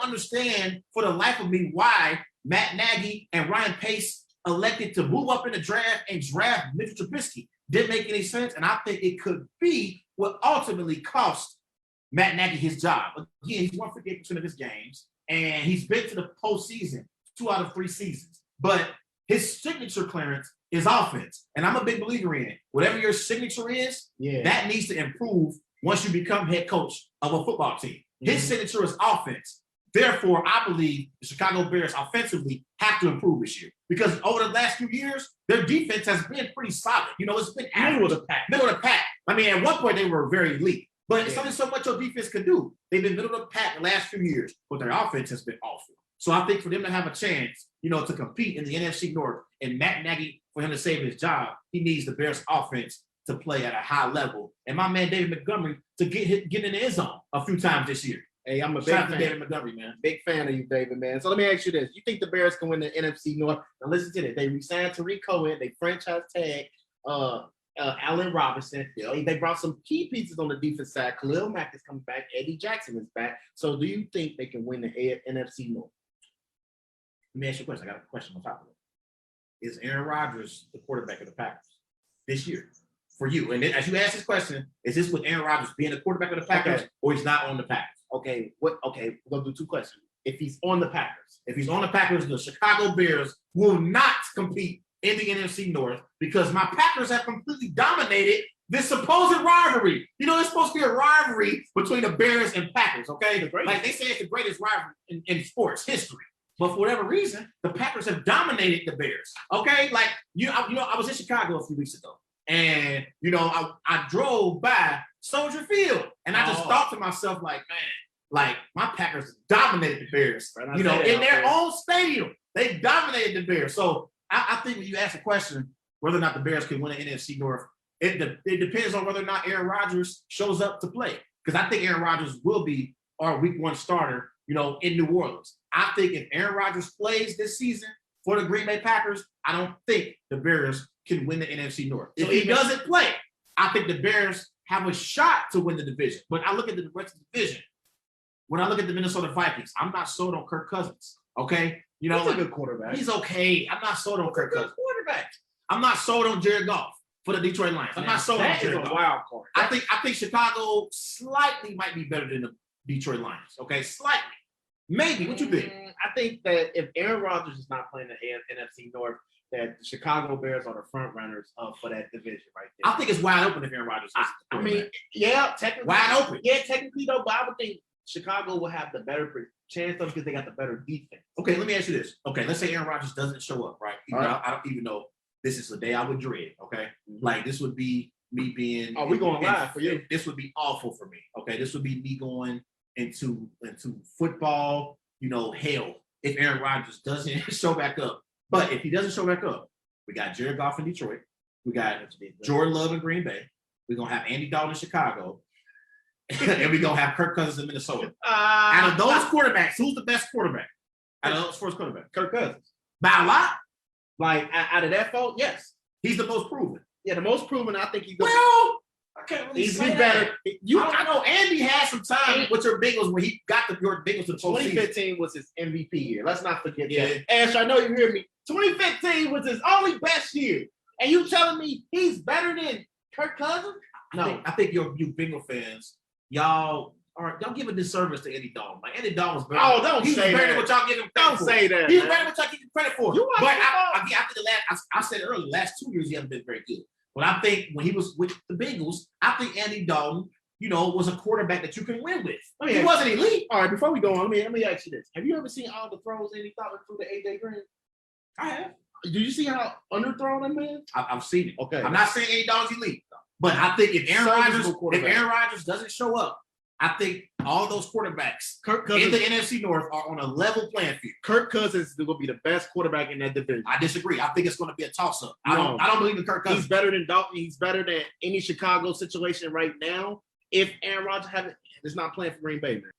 don't understand for the life of me why Matt Nagy and Ryan Pace elected to move up in the draft and draft Mitchell Trubisky. Didn't make any sense, and I think it could be what ultimately cost Matt Nagy his job. Again, he's won 58% of his games, and he's been to the postseason 2 out of 3 seasons. But his signature clearance is offense, and I'm a big believer in it. Whatever your signature is, that needs to improve once you become head coach of a football team. His signature is offense. Therefore, I believe the Chicago Bears offensively have to improve this year because over the last few years, their defense has been pretty solid. You know, it's been average. Middle of the pack. I mean, at one point, they were very elite. But it's only so much your defense can do. They've been middle of the pack the last few years, but their offense has been awful. So I think for them to have a chance, you know, to compete in the NFC North and Matt Nagy, for him to save his job, he needs the Bears offense to play at a high level. And my man, David Montgomery, to get in the end zone a few times this year. Hey, I'm a big fan of David Montgomery, man. Big fan of you, David, man. So let me ask you this. You think the Bears can win the NFC North? Now listen to this. They re-signed Tariq Cohen. They franchise tag Allen Robinson. They brought some key pieces on the defense side. Khalil Mack is coming back. Eddie Jackson is back. So do you think they can win the NFC North? Let me ask you a question. I got a question on top of it. Is Aaron Rodgers the quarterback of the Packers this year for you? And then, as you ask this question, is this with Aaron Rodgers being the quarterback of the Packers or he's not on the Packers? Okay, we're gonna do 2 questions. If he's on the Packers, the Chicago Bears will not compete in the NFC North because my Packers have completely dominated this supposed rivalry. You know, it's supposed to be a rivalry between the Bears and Packers, okay? Like they say it's the greatest rivalry in sports history. But for whatever reason, the Packers have dominated the Bears, okay? Like, I was in Chicago a few weeks ago, and, you know, I drove by Soldier Field, and I just thought to myself, like, man, like, my Packers dominated the Bears, in their own stadium. They dominated the Bears. So I think when you ask a question whether or not the Bears can win the NFC North, it depends on whether or not Aaron Rodgers shows up to play. Because I think Aaron Rodgers will be our week 1 starter, you know, in New Orleans. I think if Aaron Rodgers plays this season for the Green Bay Packers, I don't think the Bears can win the NFC North. If he doesn't play, I think the Bears have a shot to win the division. But I look at the rest of the division. When I look at the Minnesota Vikings, I'm not sold on Kirk Cousins. Okay, you know, he's a good quarterback. He's okay. I'm not sold on Kirk Cousins. Quarterback. I'm not sold on Jared Goff for the Detroit Lions. I'm not sold on Jared Goff. That is a wild card. I think Chicago slightly might be better than the Detroit Lions. Okay, slightly. Maybe. What you think? I think that if Aaron Rodgers is not playing the NFC North, that the Chicago Bears are the front runners for that division right there. I think it's wide open if Aaron Rodgers is I mean, yeah, technically. Wide open. Yeah, technically, though, but I would think Chicago will have the better chance though because they got the better defense. Okay, let me ask you this. Okay, let's say Aaron Rodgers doesn't show up, right? I don't even know. This is the day I would dread, okay? Like, this would be me being... Oh, we going live for you. This would be awful for me, okay? This would be me going into football, you know, hell if Aaron Rodgers doesn't show back up. But if he doesn't show back up, we got Jared Goff in Detroit. We got Jordan Love in Green Bay. We're going to have Andy Dalton in Chicago. And we're going to have Kirk Cousins in Minnesota. Out of those quarterbacks, who's the best quarterback? Out of those first quarterbacks? Kirk Cousins. By a lot? Like, out of that vote, yes. He's the most proven. Yeah, the most proven, I think he's well, I can't really he's say better. I know Andy had some time with your Bengals when he got your Bengals to the postseason. 2015 was his MVP year. Let's not forget that. Ash, I know you hear me. 2015 was his only best year. And you telling me he's better than Kirk Cousins? No. I think you Bengal fans, y'all give a disservice to Andy Dalton. Like, Andy Dalton was better. Oh, don't say that. He's better than what y'all give him credit for. Don't say that. He's better than what y'all give him credit for. But I think I said earlier, the last 2 years he hasn't been very good. But I think when he was with the Bengals, I think Andy Dalton, you know, was a quarterback that you can win with. He wasn't elite. All right, before we go on, let me ask you this. Have you ever seen all the throws Andy Dalton threw to AJ Green? I have. Did you see how underthrown that man? I've seen it. Okay. I'm not saying Andy Dalton's elite, but I think if Aaron Rodgers doesn't show up, I think all those quarterbacks in the NFC North are on a level playing field. Kirk Cousins is going to be the best quarterback in that division. I disagree. I think it's going to be a toss-up. I don't believe in Kirk Cousins. He's better than Dalton. He's better than any Chicago situation right now. If Aaron Rodgers is not playing for Green Bay, man.